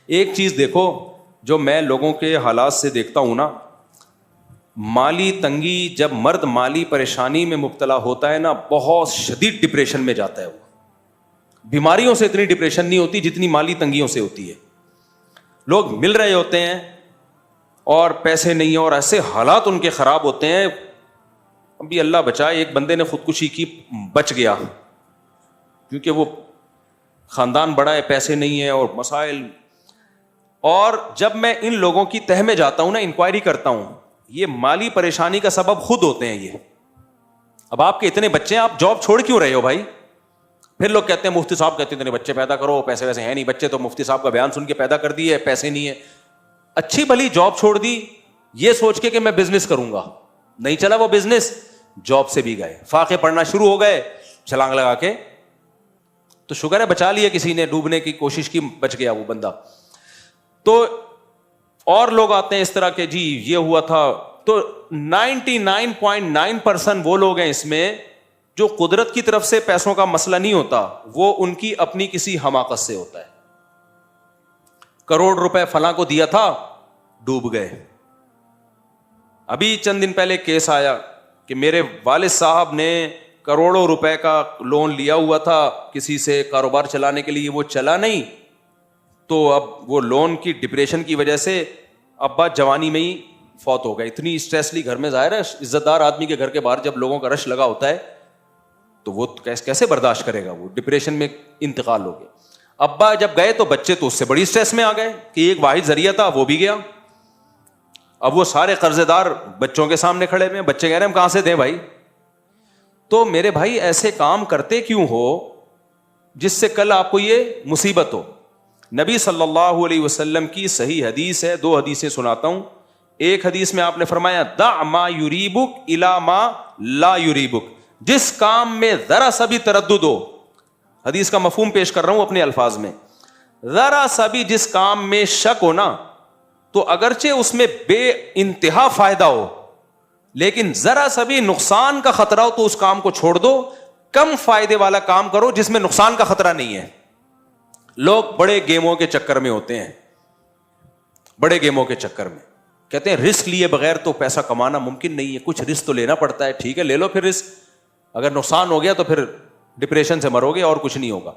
ایک چیز دیکھو جو میں لوگوں کے حالات سے دیکھتا ہوں نا, مالی تنگی, جب مرد مالی پریشانی میں مبتلا ہوتا ہے نا, بہت شدید ڈپریشن میں جاتا ہے. وہ بیماریوں سے اتنی ڈپریشن نہیں ہوتی جتنی مالی تنگیوں سے ہوتی ہے. لوگ مل رہے ہوتے ہیں اور پیسے نہیں ہیں اور ایسے حالات ان کے خراب ہوتے ہیں. ابھی اللہ بچائے, ایک بندے نے خودکشی کی, بچ گیا کیونکہ وہ خاندان بڑا ہے, پیسے نہیں ہیں اور مسائل. اور جب میں ان لوگوں کی تہ میں جاتا ہوں نا, انکوائری کرتا ہوں, یہ مالی پریشانی کا سبب خود ہوتے ہیں یہ. اب آپ کے اتنے بچے ہیں, آپ جاب چھوڑ کیوں رہے ہو بھائی؟ پھر لوگ کہتے ہیں مفتی صاحب کہتے ہیں اتنے بچے پیدا کرو, پیسے ویسے ہیں نہیں, بچے تو مفتی صاحب کا بیان سن کے پیدا کر دیے, پیسے نہیں ہے. اچھی بھلی جاب چھوڑ دی یہ سوچ کے کہ میں بزنس کروں گا, نہیں چلا وہ بزنس, جاب سے بھی گئے, فاقے پڑھنا شروع ہو گئے چھلانگ لگا کے. تو شکر ہے بچا لیا کسی نے, ڈوبنے کی کوشش کی, بچ گیا وہ بندہ. تو اور لوگ آتے ہیں اس طرح کے, جی یہ ہوا تھا. تو 99.9% وہ لوگ ہیں اس میں جو قدرت کی طرف سے پیسوں کا مسئلہ نہیں ہوتا, وہ ان کی اپنی کسی حماقت سے ہوتا ہے. کروڑ روپے فلاں کو دیا تھا, ڈوب گئے. ابھی چند دن پہلے کیس آیا کہ میرے والد صاحب نے کروڑوں روپے کا لون لیا ہوا تھا کسی سے کاروبار چلانے کے لیے, وہ چلا نہیں. تو اب وہ لون کی ڈپریشن کی وجہ سے ابا جوانی میں ہی فوت ہو گئے. اتنی اسٹریس لی گھر میں, ظاہر ہے عزت دار آدمی کے گھر کے باہر جب لوگوں کا رش لگا ہوتا ہے تو وہ کیسے برداشت کرے گا, وہ ڈپریشن میں انتقال ہو گیا. ابا جب گئے تو بچے تو اس سے بڑی اسٹریس میں آ گئے کہ ایک واحد ذریعہ تھا وہ بھی گیا. اب وہ سارے قرضے دار بچوں کے سامنے کھڑے ہوئے, بچے کہہ رہے ہیں ہم کہاں سے دیں بھائی. تو میرے بھائی ایسے کام کرتے کیوں ہو جس سے کل آپ کو یہ مصیبت ہو. نبی صلی اللہ علیہ وسلم کی صحیح حدیث ہے, 2 حدیثیں سناتا ہوں. ایک حدیث میں آپ نے فرمایا دع ما یریبک الی ما لا یریبک, جس کام میں ذرا سا بھی تردد ہو, حدیث کا مفہوم پیش کر رہا ہوں اپنے الفاظ میں, ذرا سا بھی جس کام میں شک ہو نا, تو اگرچہ اس میں بے انتہا فائدہ ہو لیکن ذرا سا بھی نقصان کا خطرہ ہو تو اس کام کو چھوڑ دو, کم فائدے والا کام کرو جس میں نقصان کا خطرہ نہیں ہے. لوگ بڑے گیموں کے چکر میں ہوتے ہیں, بڑے گیموں کے چکر میں کہتے ہیں رسک لیے بغیر تو پیسہ کمانا ممکن نہیں ہے, کچھ رسک تو لینا پڑتا ہے. ٹھیک ہے لے لو پھر رسک, اگر نقصان ہو گیا تو پھر ڈپریشن سے مرو گے اور کچھ نہیں ہوگا.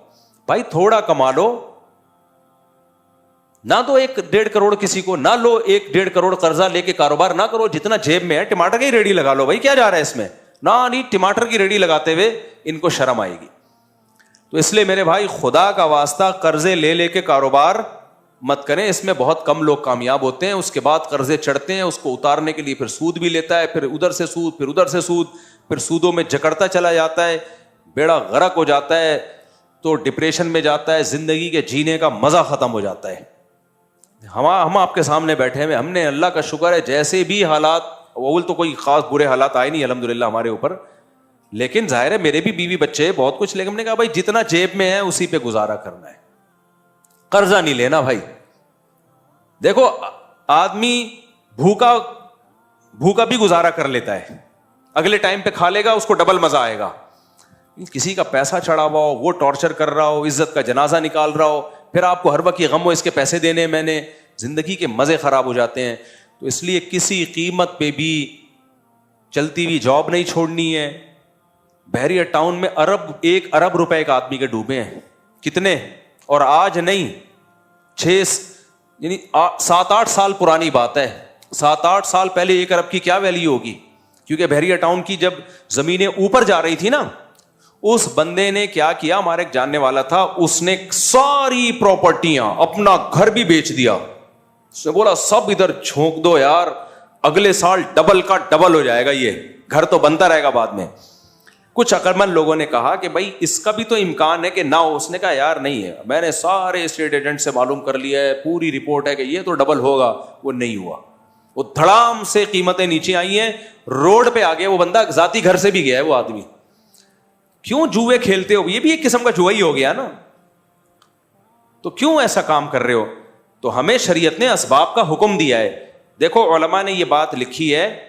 بھائی تھوڑا کما لو, نہ دو 1-1.5 کروڑ کسی کو, نہ لو 1-1.5 کروڑ قرضہ لے کے کاروبار نہ کرو, جتنا جیب میں ہے ٹماٹر کی ریڑھی لگا لو. بھائی کیا جا رہا ہے اس میں, نہ نہیں ٹماٹر کی ریڑھی لگاتے ہوئے ان کو شرم آئے گی. تو اس لیے میرے بھائی خدا کا واسطہ قرضے لے لے کے کاروبار مت کریں, اس میں بہت کم لوگ کامیاب ہوتے ہیں. اس کے بعد قرضے چڑھتے ہیں, اس کو اتارنے کے لیے پھر سود بھی لیتا ہے, پھر ادھر سے سود, پھر ادھر سے سود, پھر سودوں میں جکڑتا چلا جاتا ہے, بیڑا غرق ہو جاتا ہے, تو ڈپریشن میں جاتا ہے, زندگی کے جینے کا مزہ ختم ہو جاتا ہے. ہم آپ کے سامنے بیٹھے ہوئے, ہم نے اللہ کا شکر ہے جیسے بھی حالات, اول تو کوئی خاص برے حالات آئے نہیں الحمدللہ ہمارے اوپر, لیکن ظاہر ہے میرے بھی بیوی بچے بہت کچھ, لیکن ہم نے کہا بھائی جتنا جیب میں ہے اسی پہ گزارا کرنا ہے, قرضہ نہیں لینا بھائی. دیکھو آدمی بھوکا بھی گزارا کر لیتا ہے, اگلے ٹائم پہ کھا لے گا, اس کو ڈبل مزہ آئے گا. کسی کا پیسہ چڑھا ہوا ہو, وہ ٹارچر کر رہا ہو, عزت کا جنازہ نکال رہا ہو, پھر آپ کو ہر وقت یہ غم ہو اس کے پیسے دینے, میں نے زندگی کے مزے خراب ہو جاتے ہیں. تو اس لیے کسی قیمت پہ بھی چلتی ہوئی جاب نہیں چھوڑنی ہے. بحریہ ٹاؤن میں 1 ارب روپے کا آدمی کے ڈوبے ہیں, کتنے, اور آج نہیں 7-8 سال پرانی بات ہے. 7-8 سال پہلے 1 ارب کی کیا ویلیو ہوگی, کیونکہ بحریہ ٹاؤن کی جب زمینیں اوپر جا رہی تھی نا, اس بندے نے کیا کیا, ہمارے ایک جاننے والا تھا, اس نے ساری پراپرٹیاں, اپنا گھر بھی بیچ دیا. اس نے بولا سب ادھر جھونک دو یار, اگلے سال ڈبل کا ڈبل ہو جائے گا, یہ گھر تو بنتا رہے گا بعد میں. کچھ عقلمند لوگوں نے کہا کہ بھائی اس کا بھی تو امکان ہے کہ نہ ہو. اس نے کہا یار نہیں ہے, میں نے سارے اسٹیٹ ایجنٹ سے معلوم کر لیا ہے, پوری رپورٹ ہے کہ یہ تو ڈبل ہوگا. وہ نہیں ہوا, وہ دھڑام سے قیمتیں نیچے آئی ہیں, روڈ پہ آ گیا وہ بندہ, ذاتی گھر سے بھی گیا ہے وہ آدمی. کیوں جوئے کھیلتے ہو, یہ بھی ایک قسم کا جوا ہی ہو گیا نا. تو کیوں ایسا کام کر رہے ہو. تو ہمیں شریعت نے اسباب کا حکم دیا ہے. دیکھو علماء نے یہ بات لکھی ہے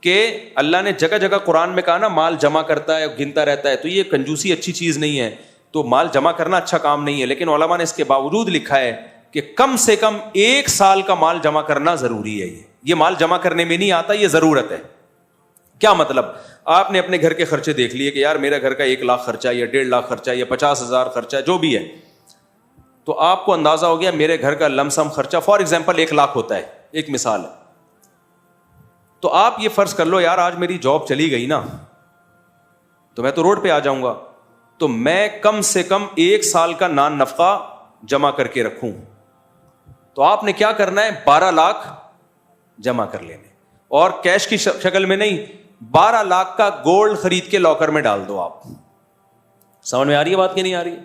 کہ اللہ نے جگہ جگہ قرآن میں کہا نا مال جمع کرتا ہے, گنتا رہتا ہے, تو یہ کنجوسی اچھی چیز نہیں ہے, تو مال جمع کرنا اچھا کام نہیں ہے. لیکن علماء نے اس کے باوجود لکھا ہے کہ کم سے کم 1 سال کا مال جمع کرنا ضروری ہے. یہ مال جمع کرنے میں نہیں آتا, یہ ضرورت ہے. کیا مطلب؟ آپ نے اپنے گھر کے خرچے دیکھ لیے کہ یار میرا گھر کا 1 لاکھ خرچہ یا 1.5 لاکھ خرچہ یا 50,000 خرچہ جو بھی ہے, تو آپ کو اندازہ ہو گیا میرے گھر کا لم سم خرچہ فار ایگزامپل 1 لاکھ ہوتا ہے, ایک مثال ہے. تو آپ یہ فرض کر لو یار آج میری جاب چلی گئی نا تو میں تو روڈ پہ آ جاؤں گا, تو میں کم سے کم 1 سال کا نان نفقہ جمع کر کے رکھوں. تو آپ نے کیا کرنا ہے, 12 لاکھ جمع کر لینے, اور کیش کی شکل میں نہیں, 12 لاکھ کا گولڈ خرید کے لاکر میں ڈال دو. آپ سمجھ میں آ رہی ہے بات کہ نہیں آ رہی ہے؟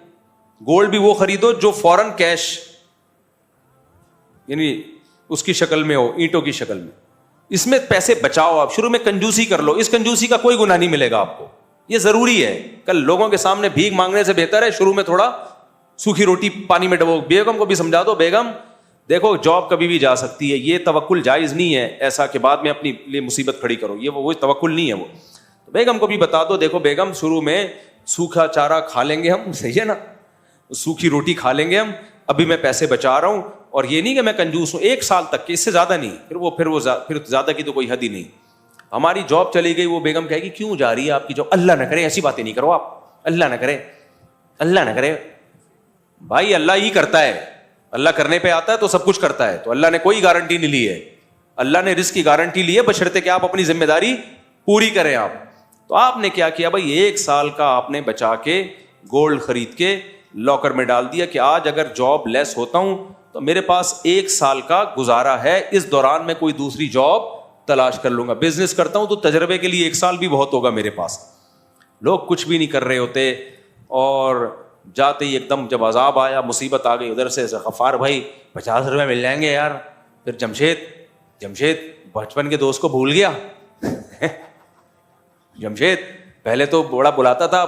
گولڈ بھی وہ خریدو جو فوراً کیش یعنی اس کی شکل میں ہو, اینٹوں کی شکل میں. اس میں پیسے بچاؤ, آپ شروع میں کنجوسی کر لو, اس کنجوسی کا کوئی گناہ نہیں ملے گا آپ کو, یہ ضروری ہے. کل لوگوں کے سامنے بھیک مانگنے سے بہتر ہے شروع میں تھوڑا سوکھی روٹی پانی میں ڈبو. بیگم کو بھی سمجھا دو, بیگم دیکھو جاب کبھی بھی جا سکتی ہے, یہ توکل جائز نہیں ہے ایسا کہ بعد میں اپنی لیے مصیبت کھڑی کرو, یہ وہ توکل نہیں ہے وہ. تو بیگم کو بھی بتا دو, دیکھو بیگم شروع میں سوکھا چارہ کھا لیں گے ہم, صحیح ہے نا, سوکھی روٹی کھا لیں گے ہم, ابھی میں پیسے بچا رہا ہوں, اور یہ نہیں کہ میں کنجوس ہوں, 1 سال تک, کہ اس سے زیادہ نہیں, پھر زیادہ کی تو کوئی حد ہی نہیں. ہماری جاب چلی گئی, وہ بیگم کہے گی کیوں جا رہی ہے آپ کی جاب, اللہ نہ کرے ایسی باتیں نہیں کرو آپ, اللہ نہ کرے, اللہ نہ کرے. بھائی اللہ ہی کرتا ہے, اللہ کرنے پہ آتا ہے تو سب کچھ کرتا ہے, تو اللہ نے کوئی گارنٹی نہیں لی ہے, اللہ نے رزق کی گارنٹی لی ہے بشرطے کہ آپ اپنی ذمہ داری پوری کریں. آپ تو آپ نے کیا کیا بھائی, 1 سال کا آپ نے بچا کے گولڈ خرید کے لاکر میں ڈال دیا کہ آج اگر جاب لیس ہوتا ہوں تو میرے پاس 1 سال کا گزارا ہے, اس دوران میں کوئی دوسری جاب تلاش کر لوں گا. بزنس کرتا ہوں تو تجربے کے لیے 1 سال بھی بہت ہوگا میرے پاس. لوگ کچھ بھی نہیں کر رہے ہوتے, اور جاتے ہی ایک دم جب عذاب آیا, مصیبت آ گئی ادھر سے, غفار بھائی 50 روپے مل جائیں گے یار. پھر جمشید بچپن کے دوست کو بھول گیا. جمشید پہلے تو بڑا بلاتا تھا,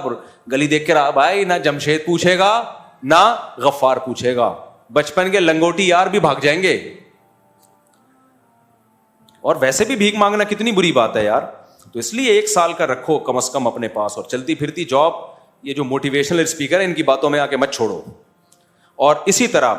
گلی دیکھ کے رہا بھائی, نہ جمشید پوچھے گا نہ غفار پوچھے گا, بچپن کے لنگوٹی یار بھی بھاگ جائیں گے. اور ویسے بھی بھیک مانگنا کتنی بری بات ہے یار. تو اس لیے 1 سال کا رکھو کم از کم اپنے پاس, اور چلتی پھرتی جاب, یہ جو موٹیویشنل اسپیکر ہیں ان کی باتوں میں آ کے مت چھوڑو. اور اسی طرح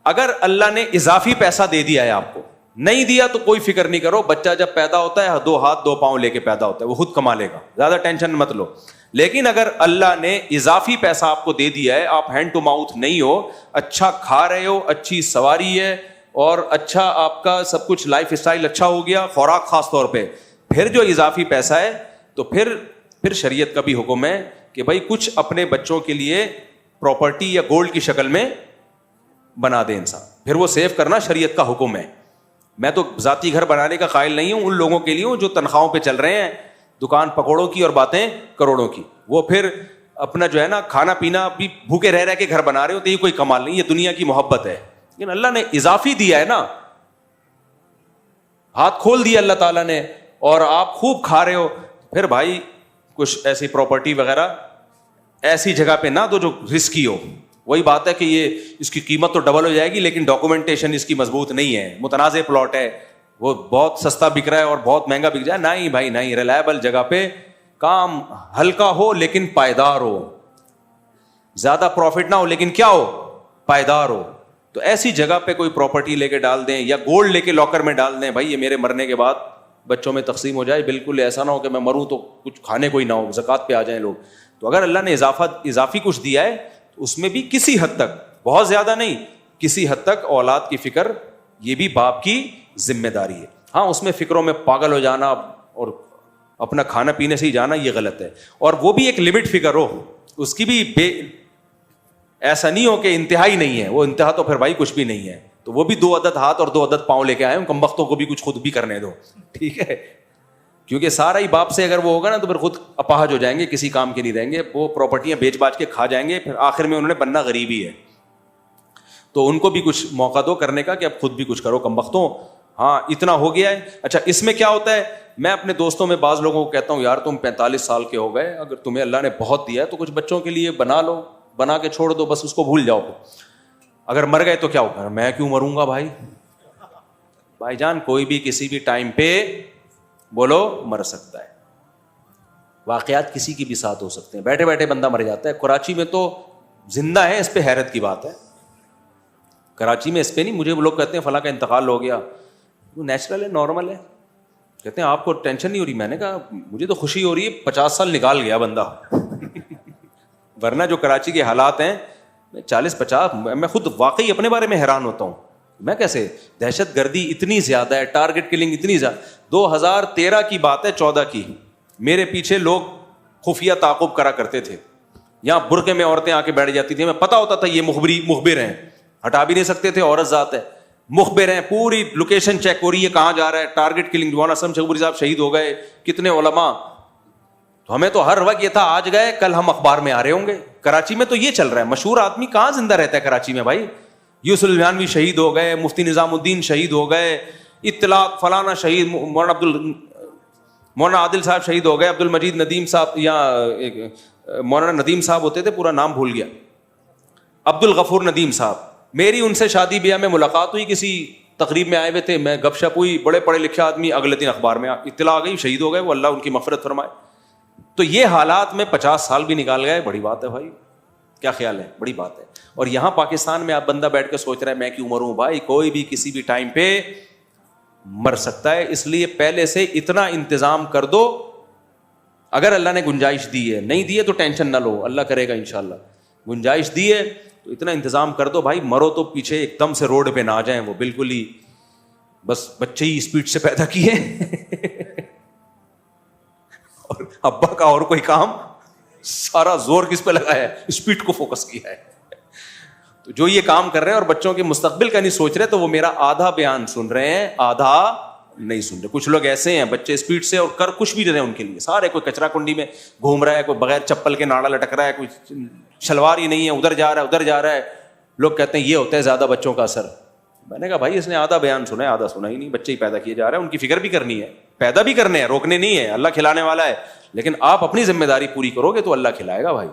اگر اللہ نے اضافی پیسہ دے دیا ہے آپ کو, نہیں دیا تو کوئی فکر نہیں کرو, بچہ جب پیدا ہوتا ہے 2 ہاتھ 2 پاؤں لے کے پیدا ہوتا ہے, وہ خود کما لے گا, زیادہ ٹینشن مت لو. لیکن اگر اللہ نے اضافی پیسہ آپ کو دے دیا ہے, آپ ہینڈ ٹو ماؤتھ نہیں ہو, اچھا کھا رہے ہو, اچھی سواری ہے, اور اچھا آپ کا سب کچھ لائف اسٹائل اچھا ہو گیا, خوراک خاص طور پہ, پھر جو اضافی پیسہ ہے تو پھر شریعت کا بھی حکم ہے کہ بھائی کچھ اپنے بچوں کے لیے پراپرٹی یا گولڈ کی شکل میں بنا دے انسان, پھر وہ سیو کرنا شریعت کا حکم ہے. میں تو ذاتی گھر بنانے کا قائل نہیں ہوں, ان لوگوں کے لیے ہوں جو تنخواہوں پہ چل رہے ہیں, دکان پکوڑوں کی اور باتیں کروڑوں کی, وہ پھر اپنا جو ہے نا کھانا پینا بھی بھوکے رہ کے گھر بنا رہے ہو, تو یہ کوئی کمال نہیں, یہ دنیا کی محبت ہے. لیکن اللہ نے اضافی دیا ہے نا, ہاتھ کھول دیا اللہ تعالیٰ نے, اور آپ خوب کھا رہے ہو, پھر بھائی کچھ ایسی پراپرٹی وغیرہ ایسی جگہ پہ نہ دو جو رسکی ہو. وہی بات ہے کہ یہ اس کی قیمت تو ڈبل ہو جائے گی لیکن ڈاکومنٹیشن اس کی مضبوط نہیں ہے, متنازع پلاٹ ہے, وہ بہت سستا بک رہا ہے اور بہت مہنگا بک جائے. نہیں بھائی نہیں, ریلائبل جگہ پہ, کام ہلکا ہو لیکن پائیدار ہو, زیادہ پروفٹ نہ ہو لیکن کیا ہو, پائیدار ہو. تو ایسی جگہ پہ کوئی پراپرٹی لے کے ڈال دیں, یا گولڈ لے کے لاکر میں ڈال دیں, بھائی یہ میرے مرنے کے بعد بچوں میں تقسیم ہو جائے. بالکل ایسا نہ ہو کہ میں مروں تو کچھ کھانے کو ہی نہ ہو, زکوٰۃ پہ آ جائیں لوگ. تو اگر اللہ نے اضافی کچھ دیا ہے تو اس میں بھی کسی حد تک, بہت زیادہ نہیں, کسی حد تک اولاد کی فکر, یہ بھی باپ کی ذمہ داری ہے. ہاں اس میں فکروں میں پاگل ہو جانا اور اپنا کھانا پینے سے ہی جانا یہ غلط ہے, اور وہ بھی ایک لمٹ فکر ہو, اس کی بھی ایسا نہیں ہو کہ انتہائی نہیں ہے, وہ انتہا تو پھر بھائی کچھ بھی نہیں ہے. تو وہ بھی 2 عدد ہاتھ اور 2 عدد پاؤں لے کے آئے, کم بختوں کو بھی کچھ خود بھی کرنے دو, ٹھیک ہے, کیونکہ سارا ہی باپ سے اگر وہ ہوگا نا تو پھر خود اپاہج ہو جائیں گے, کسی کام کے نہیں رہیں گے, وہ پراپرٹیاں بیچ باچ کے کھا جائیں گے, پھر آخر میں انہوں نے بننا غریب ہی ہے. تو ان کو بھی کچھ موقع دو کرنے کا کہ اب خود بھی کچھ کرو کم بختوں. ہاں اتنا ہو گیا ہے. اچھا اس میں کیا ہوتا ہے, میں اپنے دوستوں میں بعض لوگوں کو کہتا ہوں یار تم 45 سال کے ہو گئے, اگر تمہیں اللہ نے بہت دیا ہے تو کچھ بچوں کے لیے بنا لو, بنا کے چھوڑ دو, بس اس کو بھول جاؤ. اگر مر گئے تو کیا ہوگا, میں کیوں مروں گا بھائی جان, کوئی بھی کسی بھی ٹائم پہ بولو مر سکتا ہے. واقعات کسی کی بھی ساتھ ہو سکتے ہیں, بیٹھے بیٹھے بندہ مر جاتا ہے. کراچی میں تو زندہ ہے, اس پہ حیرت کی بات ہے. کراچی میں اس پہ نہیں. مجھے لوگ کہتے ہیں فلاں کا انتقال ہو گیا, وہ نیچرل ہے, نارمل ہے. کہتے ہیں آپ کو ٹینشن نہیں ہو رہی. میں نے کہا مجھے تو خوشی ہو رہی ہے, 50 سال نکال گیا بندہ. ورنہ جو کراچی کے حالات ہیں 40-50, میں خود واقعی اپنے بارے میں حیران ہوتا ہوں. میں کیسے, دہشت گردی اتنی زیادہ ہے, ٹارگٹ کلنگ اتنی زیادہ. 2013 کی بات ہے, 14 کی, میرے پیچھے لوگ خفیہ تعاقب کرا کرتے تھے. یہاں برقعے میں عورتیں آ کے بیٹھ جاتی تھیں, میں پتا ہوتا تھا یہ مخبر ہیں, ہٹا بھی نہیں سکتے تھے, عورت ذات ہے, مخبر ہیں, پوری لوکیشن چیک ہو رہی ہے کہاں جا رہا ہے. ٹارگٹ کلنگ, مولانا اسلم شیخوپوری صاحب شہید ہو گئے, کتنے علماء. تو ہمیں تو ہر وقت یہ تھا آج گئے کل ہم اخبار میں آ رہے ہوں گے. کراچی میں تو یہ چل رہا ہے. مشہور آدمی کہاں زندہ رہتا ہے کراچی میں بھائی. یوسف الجانوی شہید ہو گئے, مفتی نظام الدین شہید ہو گئے, اطلاق فلانا شہید, مولانا عادل صاحب شہید ہو گئے, عبد المجید ندیم صاحب, یا مولانا ندیم صاحب ہوتے تھے, پورا نام بھول گیا, عبد الغفور ندیم صاحب. میری ان سے شادی بیاہ میں ملاقات ہوئی, کسی تقریب میں آئے ہوئے تھے, میں گپ شپ ہوئی, بڑے پڑھے لکھے آدمی, اگلے دن اخبار میں اطلاع آ گئی شہید ہو گئے, وہ اللہ ان کی مغفرت فرمائے. تو یہ حالات میں 50 سال بھی نکال گئے, بڑی بات ہے بھائی. کیا خیال ہے, بڑی بات ہے. اور یہاں پاکستان میں آپ بندہ بیٹھ کے سوچ رہا ہے میں کیوں مروں بھائی, کوئی بھی کسی بھی ٹائم پہ مر سکتا ہے. اس لیے پہلے سے اتنا انتظام کر دو, اگر اللہ نے گنجائش دی ہے, نہیں دی ہے تو ٹینشن نہ لو, اللہ کرے گا انشاءاللہ. گنجائش دی ہے تو اتنا انتظام کر دو بھائی, مرو تو پیچھے ایک دم سے روڈ پہ نہ آ جائیں, وہ بالکل ہی بس بچے ہی اسپیڈ سے پیدا کیے اور ابا کا اور کوئی کام, سارا زور کس پہ لگایا ہے, اسپیڈ کو فوکس کیا ہے. تو جو یہ کام کر رہے ہیں اور بچوں کے مستقبل کا نہیں سوچ رہے, تو وہ میرا آدھا بیان سن رہے ہیں, آدھا نہیں سن رہے. کچھ لوگ ایسے ہیں بچے اسپیڈ سے اور کر کچھ بھی رہے ہیں ان کے لیے سارے, کوئی کچرا کنڈی میں گھوم رہا ہے, کوئی بغیر چپل کے ناڑا لٹک رہا ہے, کوئی شلوار ہی نہیں ہے, ادھر جا رہا ہے ادھر جا رہا ہے. لوگ کہتے ہیں یہ ہوتا ہے زیادہ بچوں کا اثر. میں نے کہا بھائی اس نے آدھا بیان سنا ہے, آدھا سنا ہی نہیں. بچے ہی پیدا کیے جا رہے ہیں, ان کی فکر بھی کرنی ہے, پیدا بھی کرنے ہیں, روکنے نہیں ہے. اللہ کھلانے والا ہے, لیکن آپ اپنی ذمہ داری پوری کرو گے تو اللہ کھلائے گا بھائی.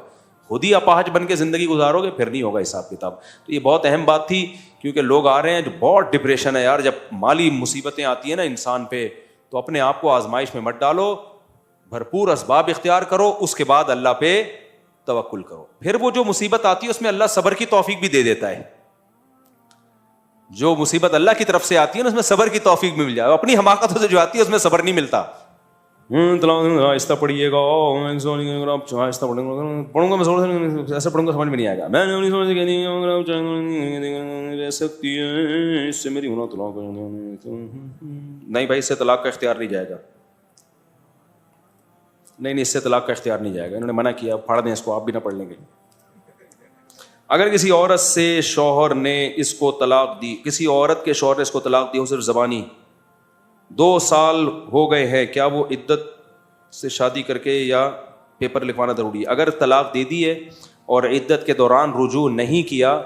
خود ہی اپاہج بن کے زندگی گزارو گے پھر نہیں ہوگا حساب کتاب. تو یہ بہت اہم بات تھی, کیونکہ لوگ آ رہے ہیں جو بہت ڈپریشن ہے یار. جب مالی مصیبتیں آتی ہیں نا انسان پہ, تو اپنے آپ کو آزمائش میں مت ڈالو, بھرپور اسباب اختیار کرو, اس کے بعد اللہ پہ توکل کرو. پھر وہ جو مصیبت آتی ہے اس میں اللہ صبر کی توفیق بھی دے دیتا ہے. جو مصیبت اللہ کی طرف سے آتی ہے نا اس میں صبر کی توفیق بھی مل جائے. اپنی حماقتوں سے جو آتی ہے اس میں صبر نہیں ملتا. آہستہ پڑھیے گا, آہستہ پڑھوں گا, میں ایسا پڑھوں گا سمجھ میں نہیں آئے گا, میں رہ سکتی ہے اس سے میری ہونا طلاق نہیں بھائی, اس سے طلاق کا اختیار نہیں جائے گا. نہیں اس سے طلاق کا اختیار نہیں جائے گا, انہوں نے منع کیا, پھاڑ دیں اس کو, آپ بھی نہ پڑھ لیں گے. اگر کسی عورت سے شوہر نے اس کو طلاق دی, کسی عورت کے شوہر نے اس کو طلاق دی ہو صرف زبانی, 2 سال ہو گئے ہیں, کیا وہ عدت سے شادی کر کے یا پیپر لکھوانا ضروری ہے؟ اگر طلاق دے دی ہے اور عدت کے دوران رجوع نہیں کیا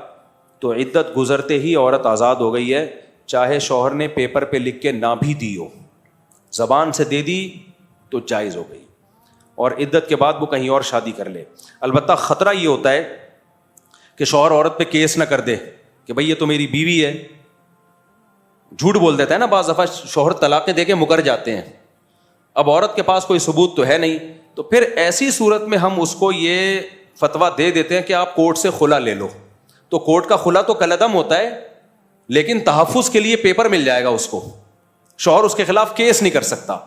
تو عدت گزرتے ہی عورت آزاد ہو گئی ہے, چاہے شوہر نے پیپر پہ لکھ کے نہ بھی دی ہو. زبان سے دے دی تو جائز ہو گئی, اور عدت کے بعد وہ کہیں اور شادی کر لے. البتہ خطرہ یہ ہوتا ہے کہ شوہر عورت پہ کیس نہ کر دے کہ بھئی یہ تو میری بیوی ہے. جھوٹ بول دیتا ہے نا بعض دفعہ, شوہر طلاقیں دے کے مکر جاتے ہیں, اب عورت کے پاس کوئی ثبوت تو ہے نہیں, تو پھر ایسی صورت میں ہم اس کو یہ فتویٰ دے دیتے ہیں کہ آپ کورٹ سے خلا لے لو. تو کورٹ کا خلا تو کالعدم ہوتا ہے, لیکن تحفظ کے لیے پیپر مل جائے گا اس کو. شوہر اس کے خلاف کیس نہیں کر سکتا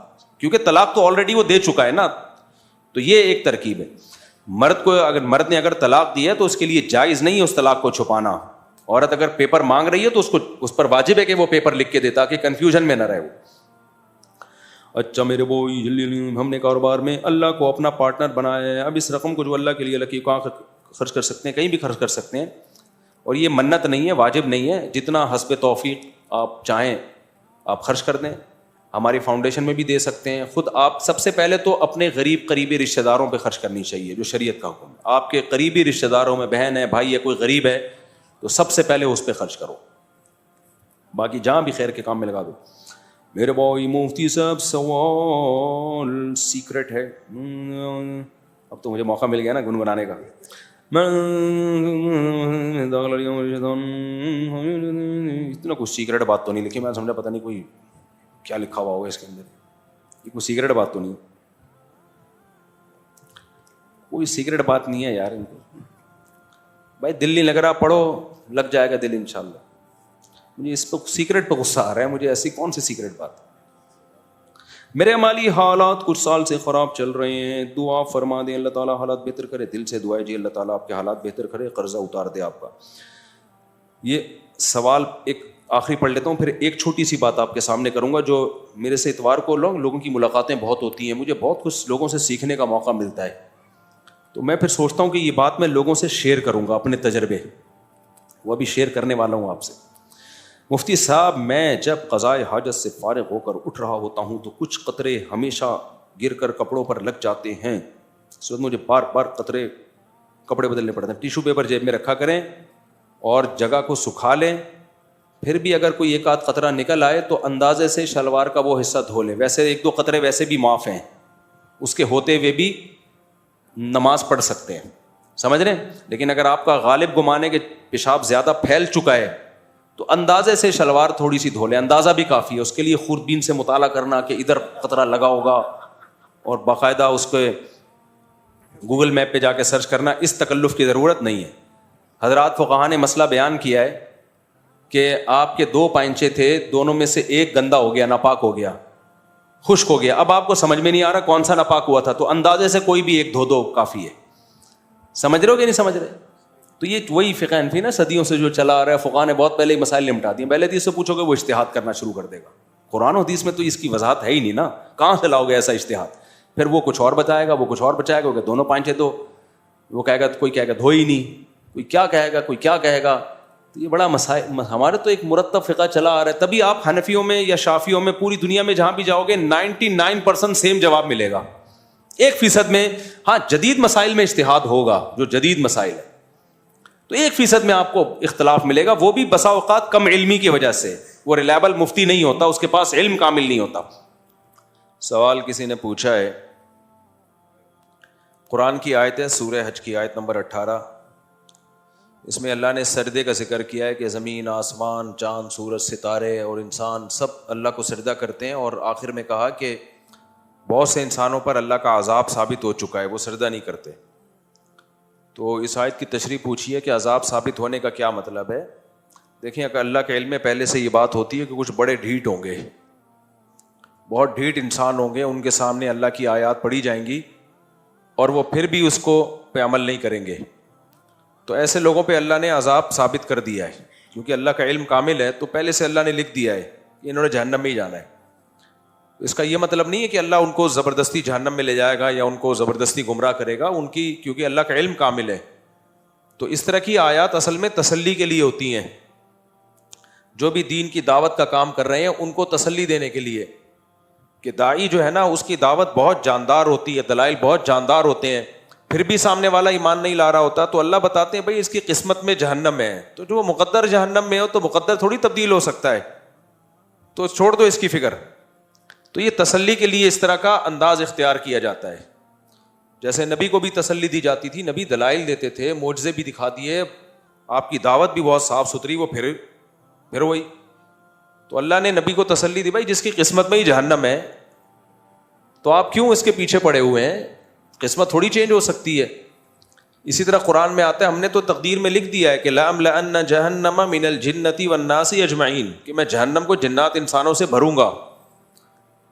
کیونکہ طلاق تو آلریڈی وہ دے چکا ہے نا. تو یہ ایک ترکیب ہے. مرد کو اگر مرد نے اگر طلاق دی ہے تو اس کے لیے جائز نہیں ہے اس طلاق کو چھپانا. عورت اگر پیپر مانگ رہی ہے تو اس پر واجب ہے کہ وہ پیپر لکھ کے دے تاکہ کنفیوژن میں نہ رہے وہ. اچھا میرے بھائی, ہم نے کاروبار میں اللہ کو اپنا پارٹنر بنایا ہے, اب اس رقم کو جو اللہ کے لیے لکی کہاں خرچ کر سکتے ہیں؟ کہیں بھی خرچ کر سکتے ہیں, اور یہ منت نہیں ہے, واجب نہیں ہے. جتنا حسب توفیق آپ چاہیں آپ خرچ کر دیں. ہماری فاؤنڈیشن میں بھی دے سکتے ہیں. خود آپ سب سے پہلے تو اپنے قریبی رشتہ داروں پہ خرچ کرنی چاہیے, جو شریعت کا حکم ہے. آپ کے قریبی رشتہ داروں میں بہن ہے, بھائی ہے, کوئی غریب ہے, تو سب سے پہلے اس پہ خرچ کرو. باقی جہاں بھی خیر کے کام میں لگا دو. میرے بھائی مفتی صاحب سوال سیکرٹ ہے, اب تو مجھے موقع مل گیا نا گنگنانے کا. اتنا کچھ سیکرٹ بات تو نہیں لکھی, میں سمجھا پتہ نہیں کوئی کیا لکھا ہوا ہوگا اس کے اندر. یہ کوئی سیکرٹ بات تو نہیں, کوئی سیکرٹ بات نہیں ہے یار. ان کو بھائی دل نہیں لگ رہا, پڑھو, لگ جائے گا دل انشاءاللہ. مجھے اس پہ سیکرٹ پہ غصہ آ رہا ہے، مجھے ایسی کون سی سیکرٹ بات. میرے مالی حالات کچھ سال سے خراب چل رہے ہیں، دعا فرما دیں اللہ تعالیٰ حالات بہتر کرے. دل سے دعائیں جی اللہ تعالیٰ آپ کے حالات بہتر کرے، قرضہ اتار دے آپ کا. یہ سوال ایک آخری پڑھ لیتا ہوں، پھر ایک چھوٹی سی بات آپ کے سامنے کروں گا. جو میرے سے اتوار کو لوگوں کی ملاقاتیں بہت ہوتی ہیں، مجھے بہت کچھ لوگوں سے سیکھنے کا موقع ملتا ہے، تو میں پھر سوچتا ہوں کہ یہ بات میں لوگوں سے شیئر کروں گا، اپنے تجربے وہ بھی شیئر کرنے والا ہوں آپ سے. مفتی صاحب، میں جب قضائے حاجت سے فارغ ہو کر اٹھ رہا ہوتا ہوں تو کچھ قطرے ہمیشہ گر کر کپڑوں پر لگ جاتے ہیں. اس وقت مجھے بار بار کپڑے بدلنے پڑتے ہیں. ٹیشو پیپر جیب میں رکھا کریں اور جگہ کو سکھا لیں. پھر بھی اگر کوئی ایک آدھ قطرہ نکل آئے تو اندازے سے شلوار کا وہ حصہ دھو لیں. ویسے ایک دو قطرے ویسے بھی معاف ہیں، اس کے ہوتے ہوئے بھی نماز پڑھ سکتے ہیں، سمجھ رہے ہیں. لیکن اگر آپ کا غالب گمانے کے پیشاب زیادہ پھیل چکا ہے تو اندازے سے شلوار تھوڑی سی دھو لیں. اندازہ بھی کافی ہے. اس کے لیے خوردبین سے مطالعہ کرنا کہ ادھر قطرہ لگا ہوگا اور باقاعدہ اس کو گوگل میپ پہ جا کے سرچ کرنا، اس تکلف کی ضرورت نہیں ہے. حضرات فقہاء نے مسئلہ بیان کیا ہے کہ آپ کے 2 پائنچے تھے، دونوں میں سے ایک گندا ہو گیا، ناپاک ہو گیا، خشک ہو گیا. اب آپ کو سمجھ میں نہیں آ رہا کون سا ناپاک ہوا تھا، تو اندازے سے کوئی بھی ایک دھو دو کافی ہے. سمجھ رہے ہو کہ نہیں سمجھ رہے؟ تو یہ وہی فقہ حنفی نا صدیوں سے جو چلا آ رہا ہے. فقہاء نے بہت پہلے ہی مسائل نمٹا دیے. پہلے حدیث سے پوچھو گے وہ اجتہاد کرنا شروع کر دے گا. قرآن و حدیث میں تو اس کی وضاحت ہے ہی نہیں نا، کہاں سے لاؤ گے ایسا اجتہاد؟ پھر وہ کچھ اور بتائے گا، وہ کچھ اور بچائے گا کہ دونوں پائنچے دو، وہ کہے گا کوئی کہے گا دھو ہی نہیں، کوئی کیا کہے گا، کوئی کیا کہے گا. تو یہ بڑا مسائل. ہمارے تو ایک مرتب فقہ چلا آ رہا ہے. تبھی آپ حنفیوں میں یا شافیوں میں پوری دنیا میں جہاں بھی جاؤ گے 99% سیم جواب ملے گا. 1% میں ہاں جدید مسائل میں اجتہاد ہوگا، جو جدید مسائل ہے تو 1% میں آپ کو اختلاف ملے گا. وہ بھی بسا اوقات کم علمی کی وجہ سے. وہ ریلائبل مفتی نہیں ہوتا، اس کے پاس علم کامل نہیں ہوتا. سوال کسی نے پوچھا ہے، قرآن کی آیت ہے سورہ حج کی آیت نمبر 18، اس میں اللہ نے سجدے کا ذکر کیا ہے کہ زمین، آسمان، چاند، سورج، ستارے اور انسان سب اللہ کو سجدہ کرتے ہیں، اور آخر میں کہا کہ بہت سے انسانوں پر اللہ کا عذاب ثابت ہو چکا ہے، وہ سجدہ نہیں کرتے. تو اس آیت کی تشریح پوچھی ہے کہ عذاب ثابت ہونے کا کیا مطلب ہے. دیکھیں اگر اللہ کے علم میں پہلے سے یہ بات ہوتی ہے کہ کچھ بڑے ڈھیٹ ہوں گے، بہت ڈھیٹ انسان ہوں گے، ان کے سامنے اللہ کی آیات پڑھی جائیں گی اور وہ پھر بھی اس کو پہ عمل نہیں کریں گے، تو ایسے لوگوں پہ اللہ نے عذاب ثابت کر دیا ہے. کیونکہ اللہ کا علم کامل ہے تو پہلے سے اللہ نے لکھ دیا ہے کہ انہوں نے جہنم میں ہی جانا ہے. اس کا یہ مطلب نہیں ہے کہ اللہ ان کو زبردستی جہنم میں لے جائے گا یا ان کو زبردستی گمراہ کرے گا. ان کی کیونکہ اللہ کا علم کامل ہے تو اس طرح کی آیات اصل میں تسلی کے لیے ہوتی ہیں. جو بھی دین کی دعوت کا کام کر رہے ہیں ان کو تسلی دینے کے لیے کہ داعی جو ہے نا اس کی دعوت بہت جاندار ہوتی ہے، دلائل بہت جاندار ہوتے ہیں، پھر بھی سامنے والا ایمان نہیں لا رہا ہوتا تو اللہ بتاتے ہیں بھائی اس کی قسمت میں جہنم ہے. تو جو مقدر جہنم میں ہو تو مقدر تھوڑی تبدیل ہو سکتا ہے، تو چھوڑ دو اس کی فکر. تو یہ تسلی کے لیے اس طرح کا انداز اختیار کیا جاتا ہے. جیسے نبی کو بھی تسلی دی جاتی تھی، نبی دلائل دیتے تھے، معجزے بھی دکھا دیے، آپ کی دعوت بھی بہت صاف ستھری، وہ پھر وہی. تو اللہ نے نبی کو تسلی دی بھائی جس کی قسمت میں ہی جہنم ہے تو آپ کیوں اس کے پیچھے پڑے ہوئے ہیں، قسمت تھوڑی چینج ہو سکتی ہے. اسی طرح قرآن میں آتا ہے ہم نے تو تقدیر میں لکھ دیا ہے کہ لَأَمْلَأَنَّ جَهَنَّمَ مِنَ الْجِنَّةِ وَالنَّاسِ أَجْمَعِينَ، کہ میں جہنم کو جنات انسانوں سے بھروں گا.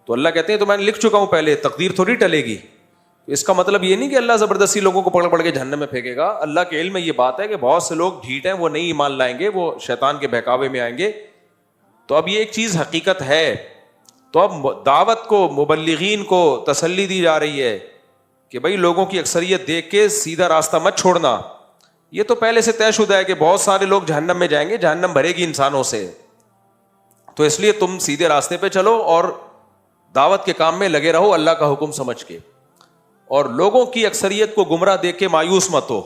تو اللہ کہتے ہیں تو میں نے لکھ چکا ہوں پہلے، تقدیر تھوڑی ٹلے گی. اس کا مطلب یہ نہیں کہ اللہ زبردستی لوگوں کو پکڑ کے جہنم میں پھینکے گا. اللہ کے علم میں یہ بات ہے کہ بہت سے لوگ ڈھیٹ ہیں، وہ نہیں ایمان لائیں گے، وہ شیطان کے بہکاوے میں آئیں گے. تو اب یہ ایک چیز حقیقت ہے. تو اب دعوت کو، مبلغین کو تسلی دی جا رہی ہے کہ بھائی لوگوں کی اکثریت دیکھ کے سیدھا راستہ مت چھوڑنا. یہ تو پہلے سے طے شدہ ہے کہ بہت سارے لوگ جہنم میں جائیں گے، جہنم بھرے گی انسانوں سے. تو اس لیے تم سیدھے راستے پہ چلو اور دعوت کے کام میں لگے رہو اللہ کا حکم سمجھ کے، اور لوگوں کی اکثریت کو گمراہ دیکھ کے مایوس مت ہو.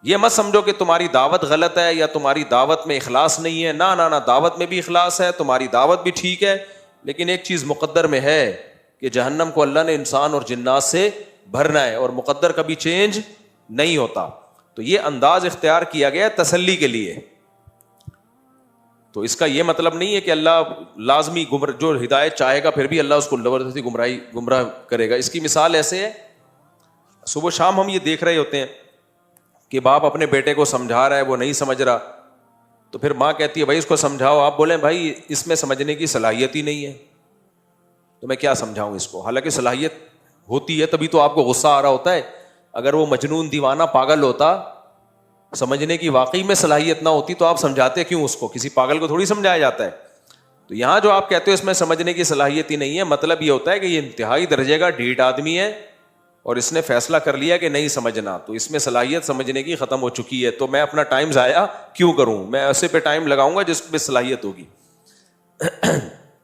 یہ مت سمجھو کہ تمہاری دعوت غلط ہے یا تمہاری دعوت میں اخلاص نہیں ہے. نہ دعوت میں بھی اخلاص ہے، تمہاری دعوت بھی ٹھیک ہے، لیکن ایک چیز مقدر میں ہے کہ جہنم کو اللہ نے انسان اور جنات سے بھرنا ہے، اور مقدر کبھی چینج نہیں ہوتا. تو یہ انداز اختیار کیا گیا تسلی کے لیے. تو اس کا یہ مطلب نہیں ہے کہ اللہ لازمی جو ہدایت چاہے گا پھر بھی اللہ اس کو زبردستی گمراہ کرے گا. اس کی مثال ایسے ہے، صبح شام ہم یہ دیکھ رہے ہوتے ہیں کہ باپ اپنے بیٹے کو سمجھا رہا ہے، وہ نہیں سمجھ رہا، تو پھر ماں کہتی ہے بھائی اس کو سمجھاؤ. آپ بولیں بھائی اس میں سمجھنے کی صلاحیت ہی نہیں ہے, تو میں کیا سمجھاؤں اس کو. حالانکہ صلاحیت ہوتی ہے, تبھی تو آپ کو غصہ آ رہا ہوتا ہے. اگر وہ مجنون دیوانہ پاگل ہوتا, سمجھنے کی واقعی میں صلاحیت نہ ہوتی, تو آپ سمجھاتے کیوں اس کو؟ کسی پاگل کو تھوڑی سمجھایا جاتا ہے. تو یہاں جو آپ کہتے ہو اس میں سمجھنے کی صلاحیت ہی نہیں ہے, مطلب یہ ہوتا ہے کہ یہ انتہائی درجے کا ڈھیٹ آدمی ہے اور اس نے فیصلہ کر لیا کہ نہیں سمجھنا, تو اس میں صلاحیت سمجھنے کی ختم ہو چکی ہے. تو میں اپنا ٹائم ضائع کیوں کروں؟ میں ایسے پہ ٹائم لگاؤں گا جس پہ صلاحیت ہوگی.